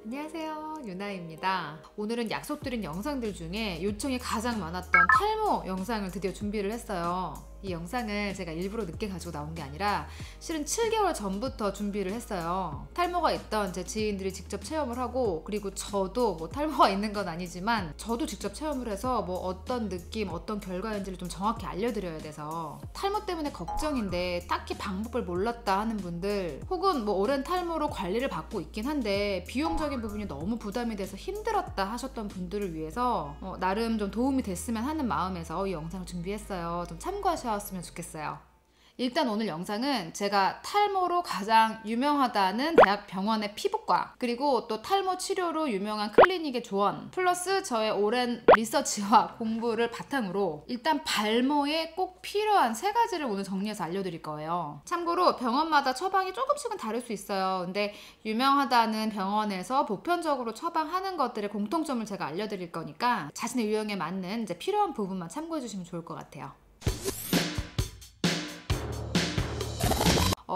안녕하세요, 유나입니다. 오늘은 약속드린 영상들 중에 요청이 가장 많았던 탈모 영상을 드디어 준비를 했어요. 이 영상을 제가 일부러 늦게 가지고 나온 게 아니라 실은 7개월 전부터 준비를 했어요. 탈모가 있던 제 지인들이 직접 체험을 하고, 그리고 저도 뭐 탈모가 있는 건 아니지만 저도 직접 체험을 해서 뭐 어떤 느낌, 어떤 결과인지를 좀 정확히 알려드려야 돼서, 탈모 때문에 걱정인데 딱히 방법을 몰랐다 하는 분들, 혹은 뭐 오랜 탈모로 관리를 받고 있긴 한데 비용적인 부분이 너무 부담이 돼서 힘들었다 하셨던 분들을 위해서 나름 좀 도움이 됐으면 하는 마음에서 이 영상을 준비했어요. 좀 참고하셨으면 좋겠어요. 일단 오늘 영상은 제가 탈모로 가장 유명하다는 대학 병원의 피부과, 그리고 또 탈모 치료로 유명한 클리닉의 조언, 플러스 저의 오랜 리서치와 공부를 바탕으로 일단 발모에 꼭 필요한 3가지를 오늘 정리해서 알려드릴 거예요. 참고로 병원마다 처방이 조금씩은 다를 수 있어요. 근데 유명하다는 병원에서 보편적으로 처방하는 것들의 공통점을 제가 알려드릴 거니까 자신의 유형에 맞는 이제 필요한 부분만 참고해 주시면 좋을 것 같아요.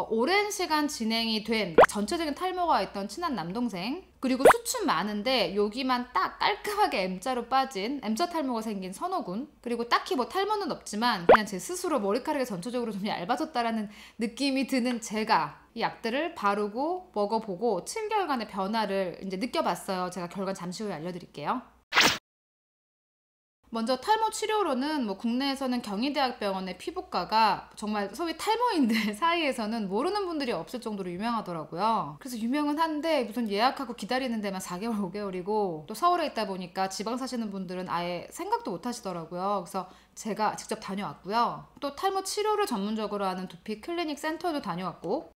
오랜 시간 진행이 된 전체적인 탈모가 있던 친한 남동생, 그리고 수축 많은데 여기만 딱 깔끔하게 M자로 빠진 M자 탈모가 생긴 선호군, 그리고 딱히 뭐 탈모는 없지만 그냥 제 스스로 머리카락이 전체적으로 좀 얇아졌다라는 느낌이 드는 제가 이 약들을 바르고 먹어보고 7개월간의 변화를 이제 느껴봤어요. 제가 결과는 잠시 후에 알려드릴게요. 먼저 탈모 치료로는 뭐 국내에서는 경희대학병원의 피부과가 정말 소위 탈모인들 사이에서는 모르는 분들이 없을 정도로 유명하더라고요. 그래서 유명은 한데 무슨 예약하고 기다리는 데만 4개월, 5개월이고, 또 서울에 있다 보니까 지방 사시는 분들은 아예 생각도 못 하시더라고요. 그래서 제가 직접 다녀왔고요. 또 탈모 치료를 전문적으로 하는 두피 클리닉 센터도 다녀왔고,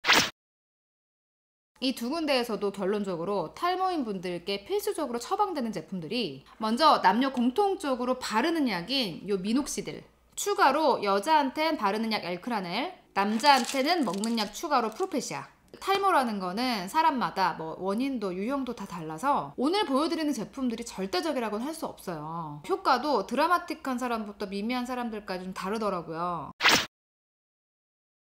이 2군데에서도 결론적으로 탈모인 분들께 필수적으로 처방되는 제품들이, 먼저 남녀 공통적으로 바르는 약인 요 미녹시딜, 추가로 여자한텐 바르는 약 엘크라넬, 남자한테는 먹는 약 추가로 프로페시아. 탈모라는 거는 사람마다 뭐 원인도 유형도 다 달라서 오늘 보여드리는 제품들이 절대적이라고는 할 수 없어요. 효과도 드라마틱한 사람부터 미미한 사람들까지 좀 다르더라고요.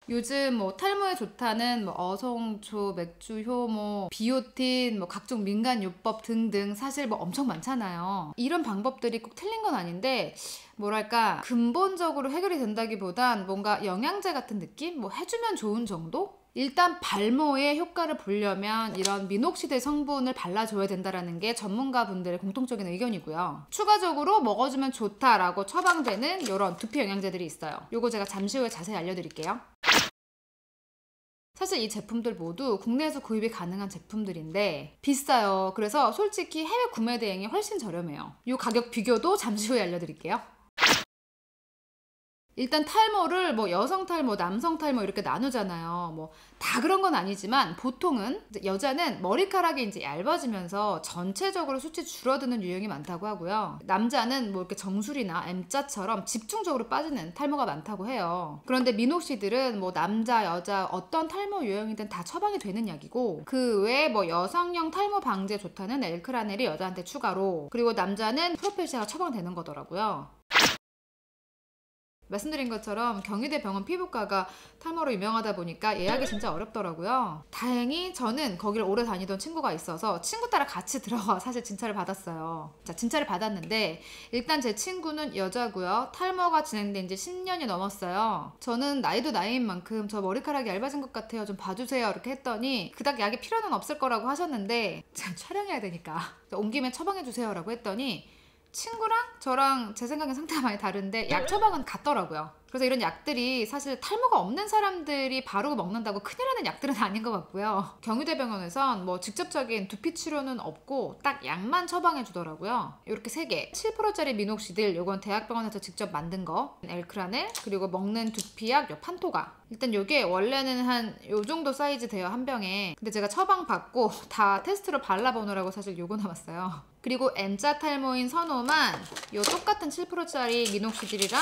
요즘 뭐 탈모에 좋다는 뭐 어성초, 맥주 효모, 비오틴, 뭐 각종 민간요법 등등 사실 뭐 엄청 많잖아요. 이런 방법들이 꼭 틀린 건 아닌데, 뭐랄까 근본적으로 해결이 된다기보단 뭔가 영양제 같은 느낌? 뭐 해주면 좋은 정도? 일단 발모의 효과를 보려면 이런 미녹시딜 성분을 발라줘야 된다는 게 전문가분들의 공통적인 의견이고요. 추가적으로 먹어주면 좋다라고 처방되는 이런 두피 영양제들이 있어요. 요거 제가 잠시 후에 자세히 알려드릴게요. 사실 이 제품들 모두 국내에서 구입이 가능한 제품들인데 비싸요. 그래서 솔직히 해외 구매 대행이 훨씬 저렴해요. 이 가격 비교도 잠시 후에 알려드릴게요. 일단 탈모를 뭐 여성 탈모, 남성 탈모 이렇게 나누잖아요. 뭐 다 그런 건 아니지만 보통은 여자는 머리카락이 이제 얇아지면서 전체적으로 수치 줄어드는 유형이 많다고 하고요. 남자는 뭐 이렇게 정수리나 M자처럼 집중적으로 빠지는 탈모가 많다고 해요. 그런데 미녹시딜은 뭐 남자, 여자 어떤 탈모 유형이든 다 처방이 되는 약이고, 그 외에 뭐 여성형 탈모 방지에 좋다는 엘크라넬이 여자한테 추가로, 그리고 남자는 프로페시아가 처방되는 거더라고요. 말씀드린 것처럼 경희대 병원 피부과가 탈모로 유명하다 보니까 예약이 진짜 어렵더라고요. 다행히 저는 거기를 오래 다니던 친구가 있어서 친구 따라 같이 들어가 사실 진찰을 받았어요. 자, 진찰을 받았는데 일단 제 친구는 여자고요. 탈모가 진행된 지 10년이 넘었어요. 저는 나이도 나이인 만큼 저 머리카락이 얇아진 것 같아요. 좀 봐주세요. 이렇게 했더니 그닥 약이 필요는 없을 거라고 하셨는데 제가 촬영해야 되니까 온 김에 처방해주세요 라고 했더니 친구랑 저랑 제 생각엔 상태가 많이 다른데 약 처방은 같더라고요. 그래서 이런 약들이 사실 탈모가 없는 사람들이 바르고 먹는다고 큰일 나는 약들은 아닌 것 같고요. 경희대병원에선 뭐 직접적인 두피 치료는 없고 딱 약만 처방해 주더라고요. 이렇게 3개, 7%짜리 미녹시딜, 요건 대학병원에서 직접 만든 거, 엘크라넬, 그리고 먹는 두피약 요 판토가. 일단 요게 원래는 한 요 정도 사이즈 돼요, 한 병에. 근데 제가 처방 받고 다 테스트로 발라보느라고 사실 요거 남았어요. 그리고 N자 탈모인 선호만 요 똑같은 7%짜리 미녹시딜이랑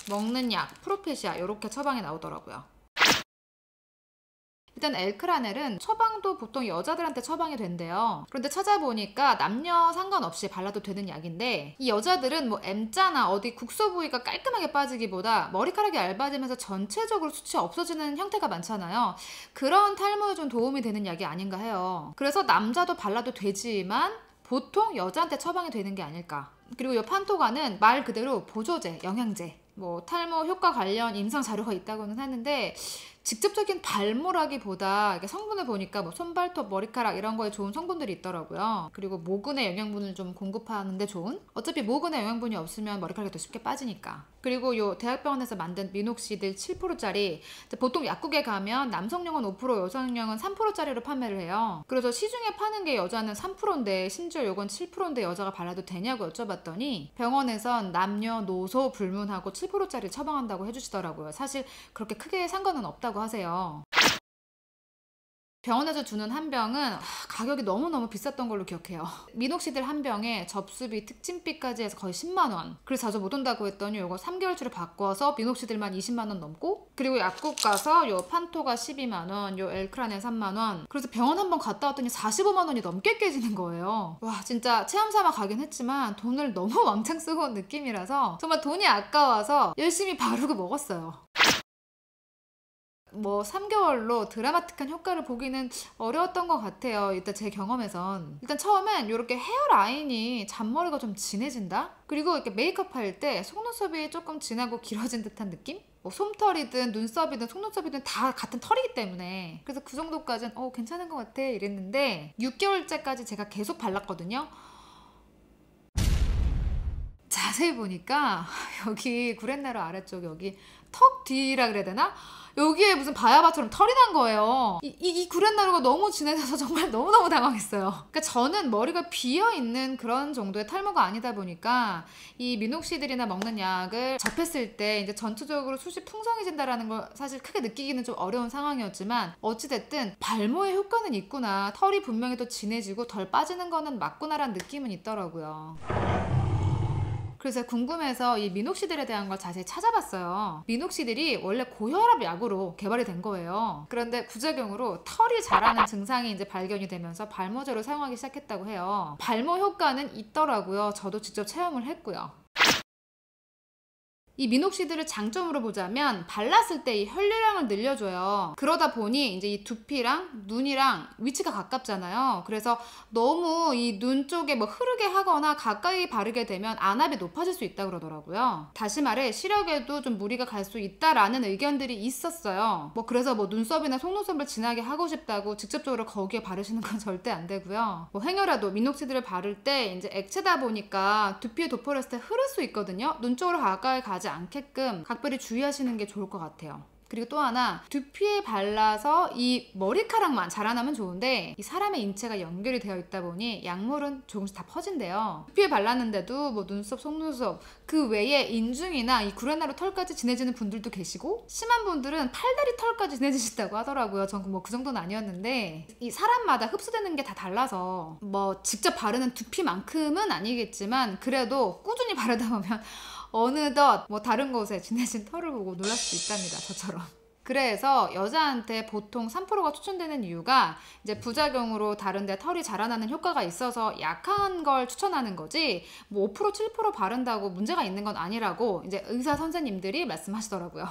먹는 약 프로페시아 요렇게 처방이 나오더라고요. 일단 엘크라넬은 처방도 보통 여자들한테 처방이 된대요. 그런데 찾아보니까 남녀 상관없이 발라도 되는 약인데 이 여자들은 뭐 M자나 어디 국소 부위가 깔끔하게 빠지기보다 머리카락이 얇아지면서 전체적으로 수치 없어지는 형태가 많잖아요. 그런 탈모에 좀 도움이 되는 약이 아닌가 해요. 그래서 남자도 발라도 되지만 보통 여자한테 처방이 되는 게 아닐까. 그리고 이 판토가는 말 그대로 보조제, 영양제, 뭐 탈모 효과 관련 임상 자료가 있다고는 하는데 직접적인 발모라기보다 이게 성분을 보니까 뭐 손발톱, 머리카락 이런 거에 좋은 성분들이 있더라고요. 그리고 모근의 영양분을 좀 공급하는데 좋은? 어차피 모근의 영양분이 없으면 머리카락이 더 쉽게 빠지니까. 그리고 요 대학병원에서 만든 미녹시딜 7%짜리 보통 약국에 가면 남성용은 5%, 여성용은 3%짜리로 판매를 해요. 그래서 시중에 파는 게 여자는 3%인데 심지어 요건 7%인데 여자가 발라도 되냐고 여쭤봤더니 병원에선 남녀노소 불문하고 7%짜리 처방한다고 해주시더라고요. 사실 그렇게 크게 상관은 없다고 하세요. 병원에서 주는 한 병은 가격이 너무너무 비쌌던 걸로 기억해요. 미녹시딜 한 병에 접수비, 특진비까지 해서 거의 10만원. 그래서 자주 못 온다고 했더니 이거 3개월치로 바꿔서 미녹시딜만 20만원 넘고, 그리고 약국 가서 요 판토가 12만원, 요 엘크라넬 3만원. 그래서 병원 한 번 갔다 왔더니 45만원이 넘게 깨지는 거예요. 와, 진짜 체험 삼아 가긴 했지만 돈을 너무 왕창 쓰고 온 느낌이라서 정말 돈이 아까워서 열심히 바르고 먹었어요. 뭐 3개월로 드라마틱한 효과를 보기는 어려웠던 것 같아요. 일단 제 경험에선. 일단 처음엔 이렇게 헤어라인이 잔머리가 좀 진해진다? 그리고 이렇게 메이크업 할 때 속눈썹이 조금 진하고 길어진 듯한 느낌? 뭐 솜털이든 눈썹이든 속눈썹이든 다 같은 털이기 때문에 그래서 그 정도까지는 괜찮은 것 같아 이랬는데 6개월째까지 제가 계속 발랐거든요. 자세히 보니까 여기 구렛나루 아래쪽 여기 턱 뒤라 그래야 되나? 여기에 무슨 바야바처럼 털이 난 거예요. 이 구렛나루가 너무 진해져서 정말 너무너무 당황했어요. 그러니까 저는 머리가 비어있는 그런 정도의 탈모가 아니다 보니까 이 미녹시딜이나 먹는 약을 접했을 때 이제 전체적으로 숱이 풍성해진다라는 걸 사실 크게 느끼기는 좀 어려운 상황이었지만 어찌됐든 발모의 효과는 있구나. 털이 분명히 더 진해지고 덜 빠지는 거는 맞구나라는 느낌은 있더라고요. 그래서 궁금해서 이 미녹시딜에 대한 걸 자세히 찾아봤어요. 미녹시딜이 원래 고혈압 약으로 개발이 된 거예요. 그런데 부작용으로 털이 자라는 증상이 이제 발견이 되면서 발모제로 사용하기 시작했다고 해요. 발모 효과는 있더라고요. 저도 직접 체험을 했고요. 이 미녹시딜을 장점으로 보자면 발랐을 때 이 혈류량을 늘려줘요. 그러다 보니 이제 이 두피랑 눈이랑 위치가 가깝잖아요. 그래서 너무 이 눈 쪽에 뭐 흐르게 하거나 가까이 바르게 되면 안압이 높아질 수 있다고 그러더라고요. 다시 말해 시력에도 좀 무리가 갈 수 있다라는 의견들이 있었어요. 뭐 그래서 뭐 눈썹이나 속눈썹을 진하게 하고 싶다고 직접적으로 거기에 바르시는 건 절대 안 되고요. 뭐 행여라도 미녹시딜을 바를 때 이제 액체다 보니까 두피에 도포했을 때 흐를 수 있거든요. 눈 쪽으로 가까이 가지 않게끔 각별히 주의하시는 게 좋을 것 같아요. 그리고 또 하나, 두피에 발라서 이 머리카락만 자라나면 좋은데 이 사람의 인체가 연결이 되어 있다 보니 약물은 조금씩 다 퍼진대요. 두피에 발랐는데도 뭐 눈썹, 속눈썹 그 외에 인중이나 이 구렛나루 털까지 진해지는 분들도 계시고 심한 분들은 팔다리 털까지 진해지신다고 하더라고요. 전 뭐 그 정도는 아니었는데 이 사람마다 흡수되는 게 다 달라서 뭐 직접 바르는 두피만큼은 아니겠지만 그래도 꾸준히 바르다 보면 어느덧 뭐 다른 곳에 진해진 털을 보고 놀랄 수 있답니다. 저처럼. 그래서 여자한테 보통 3%가 추천되는 이유가 이제 부작용으로 다른데 털이 자라나는 효과가 있어서 약한 걸 추천하는 거지 뭐 5% 7% 바른다고 문제가 있는 건 아니라고 이제 의사 선생님들이 말씀하시더라고요.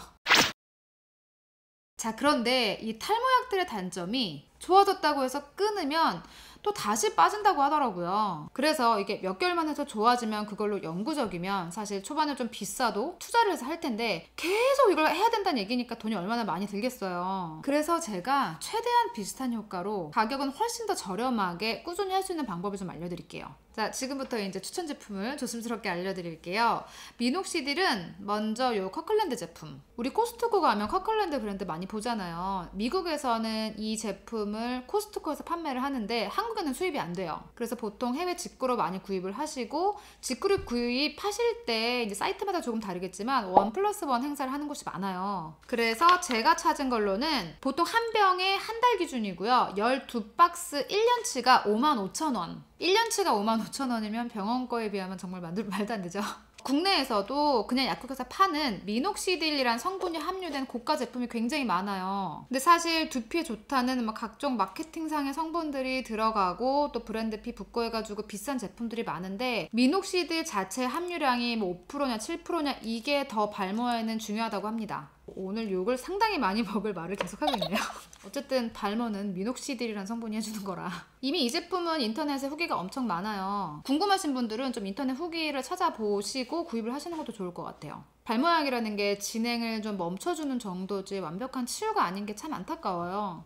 자, 그런데 이 탈모약들의 단점이 좋아졌다고 해서 끊으면 또 다시 빠진다고 하더라고요. 그래서 이게 몇 개월만 해서 좋아지면 그걸로 영구적이면 사실 초반에 좀 비싸도 투자를 해서 할 텐데 계속 이걸 해야 된다는 얘기니까 돈이 얼마나 많이 들겠어요. 그래서 제가 최대한 비슷한 효과로 가격은 훨씬 더 저렴하게 꾸준히 할 수 있는 방법을 좀 알려드릴게요. 자, 지금부터 이제 추천 제품을 조심스럽게 알려드릴게요. 미녹시딜은 먼저 요 커클랜드 제품. 우리 코스트코 가면 커클랜드 브랜드 많이 보잖아요. 미국에서는 이 제품을 코스트코에서 판매를 하는데 한국에는 수입이 안 돼요. 그래서 보통 해외 직구로 많이 구입을 하시고 직구를 구입하실 때 이제 사이트마다 조금 다르겠지만 1+1 행사를 하는 곳이 많아요. 그래서 제가 찾은 걸로는 보통 한 병에 한 달 기준이고요. 12박스 1년치가 55,000원. 1년치가 55,000원이면 병원 거에 비하면 정말 말도 안 되죠. 국내에서도 그냥 약국에서 파는 미녹시딜이란 성분이 함유된 고가 제품이 굉장히 많아요. 근데 사실 두피에 좋다는 막 각종 마케팅상의 성분들이 들어가고 또 브랜드 피 붙고 해가지고 비싼 제품들이 많은데 미녹시딜 자체 함유량이 뭐 5%냐 7%냐 이게 더 발모에는 중요하다고 합니다. 오늘 욕을 상당히 많이 먹을 말을 계속하고 있네요. 어쨌든 발모는 미녹시딜이란 성분이 해주는 거라. 이미 이 제품은 인터넷에 후기가 엄청 많아요. 궁금하신 분들은 좀 인터넷 후기를 찾아보시고 구입을 하시는 것도 좋을 것 같아요. 발모약이라는 게 진행을 좀 멈춰주는 정도지 완벽한 치유가 아닌 게 참 안타까워요.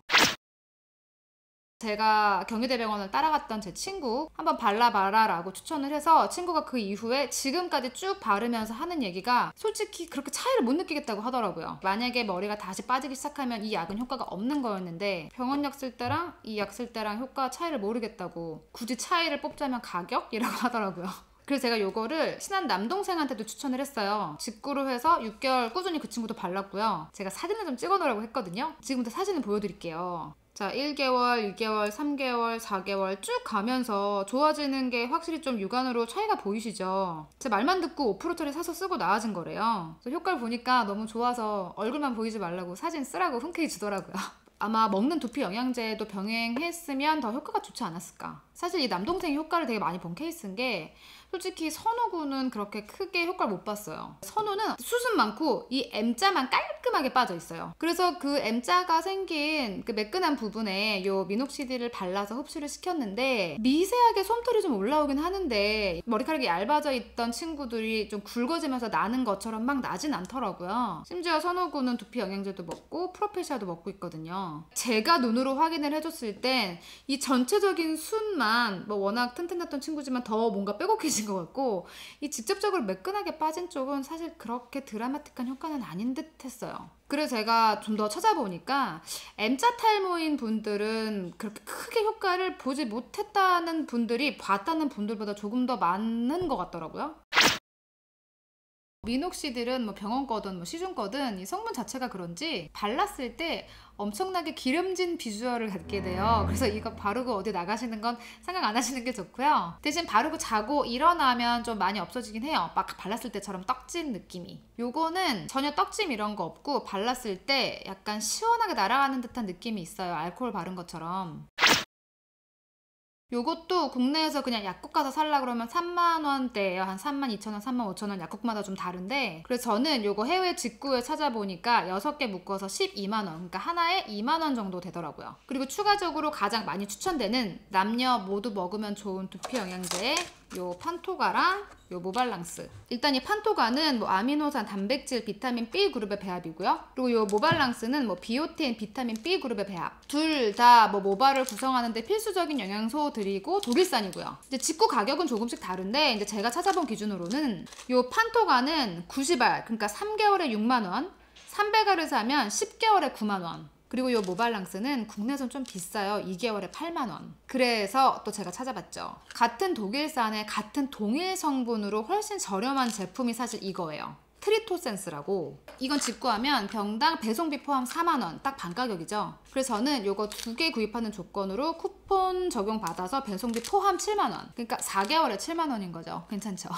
제가 경희대병원을 따라갔던 제 친구 한번 발라봐라 라고 추천을 해서 친구가 그 이후에 지금까지 쭉 바르면서 하는 얘기가 솔직히 그렇게 차이를 못 느끼겠다고 하더라고요. 만약에 머리가 다시 빠지기 시작하면 이 약은 효과가 없는 거였는데 병원 약 쓸 때랑 이 약 쓸 때랑 효과 차이를 모르겠다고 굳이 차이를 뽑자면 가격이라고 하더라고요. 그래서 제가 요거를 친한 남동생한테도 추천을 했어요. 직구로 해서 6개월 꾸준히 그 친구도 발랐고요. 제가 사진을 좀 찍어놓으라고 했거든요. 지금부터 사진을 보여드릴게요. 자, 1개월, 2개월, 3개월, 4개월 쭉 가면서 좋아지는 게 확실히 좀 육안으로 차이가 보이시죠? 제 말만 듣고 5%짜리 사서 쓰고 나아진 거래요. 그래서 효과를 보니까 너무 좋아서 얼굴만 보이지 말라고 사진 쓰라고 흔쾌히 주더라고요. 아마 먹는 두피 영양제도 병행했으면 더 효과가 좋지 않았을까. 사실 이 남동생이 효과를 되게 많이 본 케이스인 게 솔직히 선우군은 그렇게 크게 효과를 못 봤어요. 선우는 수분 많고 이 M자만 깔끔하게 빠져 있어요. 그래서 그 M자가 생긴 그 매끈한 부분에 요 미녹시딜을 발라서 흡수를 시켰는데 미세하게 솜털이 좀 올라오긴 하는데 머리카락이 얇아져 있던 친구들이 좀 굵어지면서 나는 것처럼 막 나진 않더라고요. 심지어 선우군은 두피 영양제도 먹고 프로페시아도 먹고 있거든요. 제가 눈으로 확인을 해줬을 땐 이 전체적인 순만 뭐 워낙 튼튼했던 친구지만 더 뭔가 빼곡해진 것 같고 이 직접적으로 매끈하게 빠진 쪽은 사실 그렇게 드라마틱한 효과는 아닌 듯 했어요. 그래서 제가 좀 더 찾아보니까 M자 탈모인 분들은 그렇게 크게 효과를 보지 못했다는 분들이 봤다는 분들보다 조금 더 많은 것 같더라고요. 미녹시딜은 뭐 병원 거든 뭐 시중 거든 이 성분 자체가 그런지 발랐을 때 엄청나게 기름진 비주얼을 갖게 돼요. 그래서 이거 바르고 어디 나가시는 건 생각 안 하시는 게 좋고요. 대신 바르고 자고 일어나면 좀 많이 없어지긴 해요. 막 발랐을 때처럼 떡짐 느낌이. 요거는 전혀 떡짐 이런 거 없고 발랐을 때 약간 시원하게 날아가는 듯한 느낌이 있어요. 알코올 바른 것처럼. 요것도 국내에서 그냥 약국 가서 살라 그러면 3만원대예요. 한 32,000원, 35,000원 약국마다 좀 다른데 그래서 저는 요거 해외 직구에 찾아보니까 6개 묶어서 12만원 그러니까 하나에 2만원 정도 되더라고요. 그리고 추가적으로 가장 많이 추천되는 남녀 모두 먹으면 좋은 두피 영양제 요 판토가랑 요 모발랑스. 일단 이 판토가는 뭐 아미노산, 단백질, 비타민 B 그룹의 배합이고요. 그리고 요 모발랑스는 뭐 비오틴, 비타민 B 그룹의 배합. 둘 다 뭐 모발을 구성하는데 필수적인 영양소들이고 독일산이고요. 이제 직구 가격은 조금씩 다른데 이제 제가 찾아본 기준으로는 요 판토가는 90알 그러니까 3개월에 6만 원, 300알을 사면 10개월에 9만 원. 그리고 이 모발랑스는 국내선 좀 비싸요. 2개월에 8만원. 그래서 또 제가 찾아봤죠. 같은 독일산의 같은 동일 성분으로 훨씬 저렴한 제품이 사실 이거예요. 트리토센스라고. 이건 직구하면 병당 배송비 포함 4만원. 딱 반가격이죠. 그래서 저는 이거 2개 구입하는 조건으로 쿠폰 적용받아서 배송비 포함 7만원. 그러니까 4개월에 7만원인 거죠. 괜찮죠?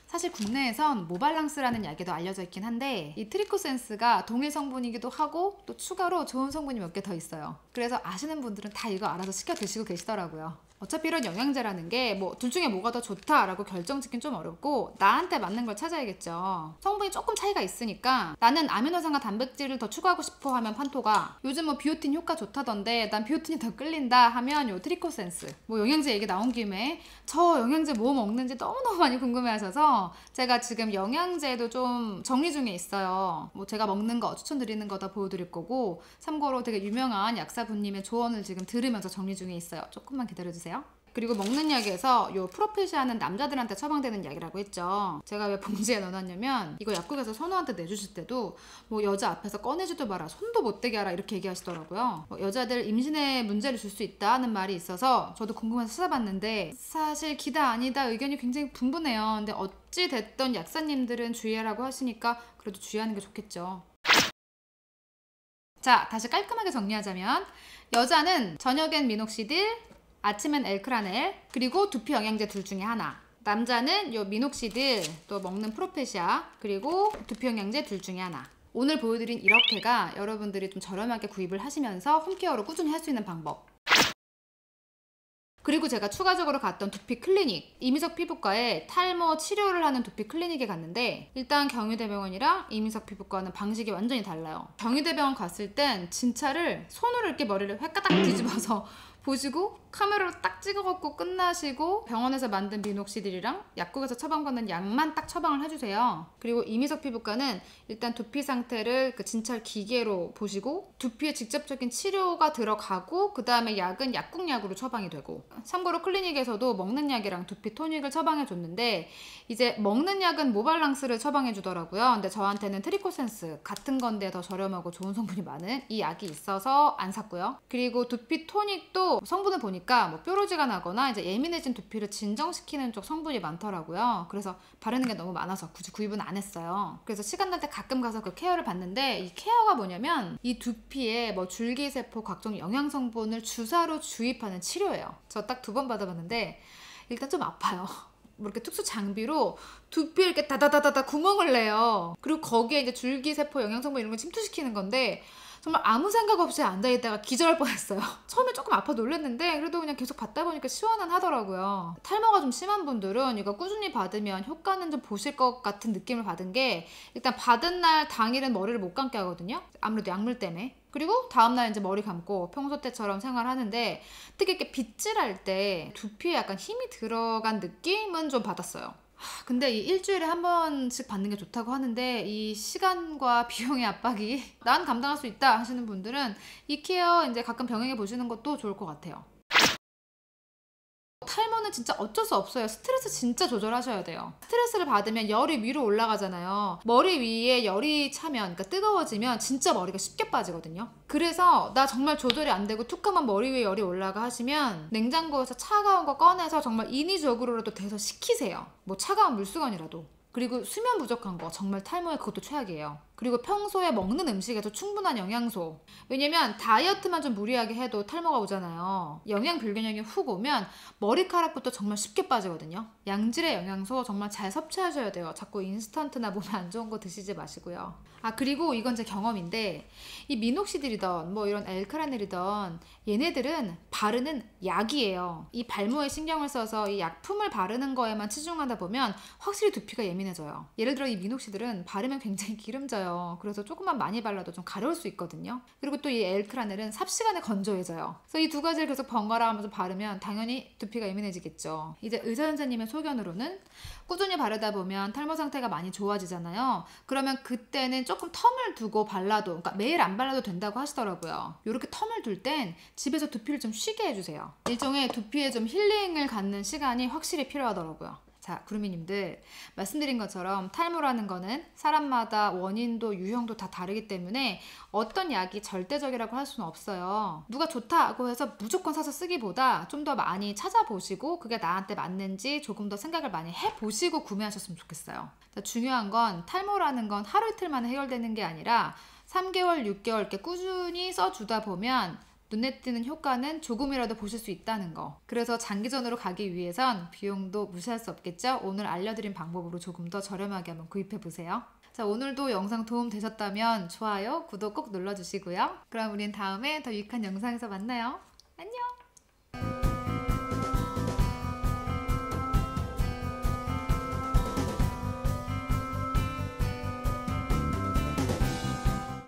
사실 국내에선 모발랑스라는 약에도 알려져 있긴 한데 이 트리코센스가 동일 성분이기도 하고 또 추가로 좋은 성분이 몇 개 더 있어요. 그래서 아시는 분들은 다 이거 알아서 시켜 드시고 계시더라고요. 어차피 이런 영양제라는 게 뭐 둘 중에 뭐가 더 좋다라고 결정짓긴 좀 어렵고 나한테 맞는 걸 찾아야겠죠. 성분이 조금 차이가 있으니까 나는 아미노산과 단백질을 더 추가하고 싶어 하면 판토가 요즘 뭐 비오틴 효과 좋다던데 난 비오틴이 더 끌린다 하면 요 트리코센스. 뭐 영양제 얘기 나온 김에 저 영양제 뭐 먹는지 너무너무 많이 궁금해 하셔서 제가 지금 영양제도 좀 정리 중에 있어요. 뭐 제가 먹는 거 추천드리는 거 다 보여드릴 거고 참고로 되게 유명한 약사분님의 조언을 지금 들으면서 정리 중에 있어요. 조금만 기다려주세요. 그리고 먹는 약에서 요 프로페시아는 남자들한테 처방되는 약이라고 했죠. 제가 왜 봉지에 넣어놨냐면 이거 약국에서 선우한테 내주실 때도 뭐 여자 앞에서 꺼내지도 마라, 손도 못 대게 하라 이렇게 얘기하시더라고요. 뭐 여자들 임신에 문제를 줄 수 있다는 말이 있어서 저도 궁금해서 찾아봤는데 사실 기다 아니다 의견이 굉장히 분분해요. 근데 어찌 됐던 약사님들은 주의하라고 하시니까 그래도 주의하는 게 좋겠죠. 자, 다시 깔끔하게 정리하자면 여자는 저녁엔 미녹시딜, 아침엔 엘크라넬, 그리고 두피 영양제 둘 중에 하나. 남자는 요 미녹시딜, 또 먹는 프로페시아, 그리고 두피 영양제 둘 중에 하나. 오늘 보여드린 이렇게가 여러분들이 좀 저렴하게 구입을 하시면서 홈케어로 꾸준히 할 수 있는 방법. 그리고 제가 추가적으로 갔던 두피 클리닉, 이미석 피부과에 탈모 치료를 하는 두피 클리닉에 갔는데 일단 경희대병원이랑 이미석 피부과는 방식이 완전히 달라요. 경희대병원 갔을 땐 진짜를 손으로 이렇게 머리를 획가닥 뒤집어서 보시고 카메라로 딱 찍어갖고 끝나시고 병원에서 만든 미녹시딜이랑 약국에서 처방받는 약만 딱 처방을 해주세요. 그리고 이미석 피부과는 일단 두피 상태를 그 진찰 기계로 보시고 두피에 직접적인 치료가 들어가고 그 다음에 약은 약국약으로 처방이 되고, 참고로 클리닉에서도 먹는 약이랑 두피 토닉을 처방해 줬는데 이제 먹는 약은 모발랑스를 처방해 주더라고요. 근데 저한테는 트리코센스 같은 건데 더 저렴하고 좋은 성분이 많은 이 약이 있어서 안 샀고요. 그리고 두피 토닉도 성분을 보니까 뭐 뾰루지가 나거나 이제 예민해진 두피를 진정시키는 쪽 성분이 많더라고요. 그래서 바르는 게 너무 많아서 굳이 구입은 안 했어요. 그래서 시간 날 때 가끔 가서 그 케어를 받는데 이 케어가 뭐냐면 이 두피에 뭐 줄기세포 각종 영양성분을 주사로 주입하는 치료예요. 저 딱 2번 받아봤는데 일단 좀 아파요. 뭐 이렇게 특수 장비로 두피에 이렇게 다다다다다 구멍을 내요. 그리고 거기에 이제 줄기세포 영양성분 이런 걸 침투시키는 건데 정말 아무 생각 없이 앉아있다가 기절할 뻔했어요. 처음에 조금 아파 놀랐는데 그래도 그냥 계속 받다 보니까 시원은 하더라고요. 탈모가 좀 심한 분들은 이거 꾸준히 받으면 효과는 좀 보실 것 같은 느낌을 받은 게, 일단 받은 날 당일은 머리를 못 감게 하거든요. 아무래도 약물 때문에. 그리고 다음날 이제 머리 감고 평소 때처럼 생활하는데 특히 이렇게 빗질할 때 두피에 약간 힘이 들어간 느낌은 좀 받았어요. 근데 이 일주일에 한 번씩 받는 게 좋다고 하는데 이 시간과 비용의 압박이 난 감당할 수 있다 하시는 분들은 이 케어 이제 가끔 병행해 보시는 것도 좋을 것 같아요. 탈모는 진짜 어쩔 수 없어요. 스트레스 진짜 조절하셔야 돼요. 스트레스를 받으면 열이 위로 올라가잖아요. 머리 위에 열이 차면, 그러니까 뜨거워지면 진짜 머리가 쉽게 빠지거든요. 그래서 나 정말 조절이 안 되고 툭하면 머리 위에 열이 올라가 하시면 냉장고에서 차가운 거 꺼내서 정말 인위적으로라도 데서 식히세요. 뭐 차가운 물수건이라도. 그리고 수면 부족한 거 정말 탈모에 그것도 최악이에요. 그리고 평소에 먹는 음식에서 충분한 영양소. 왜냐면 다이어트만 좀 무리하게 해도 탈모가 오잖아요. 영양 불균형이 훅 오면 머리카락부터 정말 쉽게 빠지거든요. 양질의 영양소 정말 잘 섭취하셔야 돼요. 자꾸 인스턴트나 몸에 안 좋은 거 드시지 마시고요. 그리고 이건 제 경험인데 이 미녹시딜이던 뭐 이런 엘크라넬이던 얘네들은 바르는 약이에요. 이 발모에 신경을 써서 이 약품을 바르는 거에만 치중하다 보면 확실히 두피가 예민해져요. 예를 들어 이 미녹시딜은 바르면 굉장히 기름져요. 그래서 조금만 많이 발라도 좀 가려울 수 있거든요. 그리고 또 이 엘크라넬은 삽시간에 건조해져요. 그래서 이 두 가지를 계속 번갈아 가면서 바르면 당연히 두피가 예민해지겠죠. 이제 의사 선생님의 소견으로는 꾸준히 바르다 보면 탈모 상태가 많이 좋아지잖아요. 그러면 그때는 조금 텀을 두고 발라도, 그러니까 매일 안 발라도 된다고 하시더라고요. 이렇게 텀을 둘 땐 집에서 두피를 좀 쉬게 해주세요. 일종의 두피에 좀 힐링을 갖는 시간이 확실히 필요하더라고요. 자, 구루미님들, 말씀드린 것처럼 탈모라는 거는 사람마다 원인도 유형도 다 다르기 때문에 어떤 약이 절대적이라고 할 수는 없어요. 누가 좋다고 해서 무조건 사서 쓰기보다 좀 더 많이 찾아보시고 그게 나한테 맞는지 조금 더 생각을 많이 해보시고 구매하셨으면 좋겠어요. 자, 중요한 건 탈모라는 건 하루 이틀 만에 해결되는 게 아니라 3개월, 6개월 이렇게 꾸준히 써주다 보면 눈에 띄는 효과는 조금이라도 보실 수 있다는 거. 그래서 장기전으로 가기 위해선 비용도 무시할 수 없겠죠? 오늘 알려드린 방법으로 조금 더 저렴하게 한번 구입해보세요. 자, 오늘도 영상 도움 되셨다면 좋아요, 구독 꼭 눌러주시고요. 그럼 우린 다음에 더 유익한 영상에서 만나요.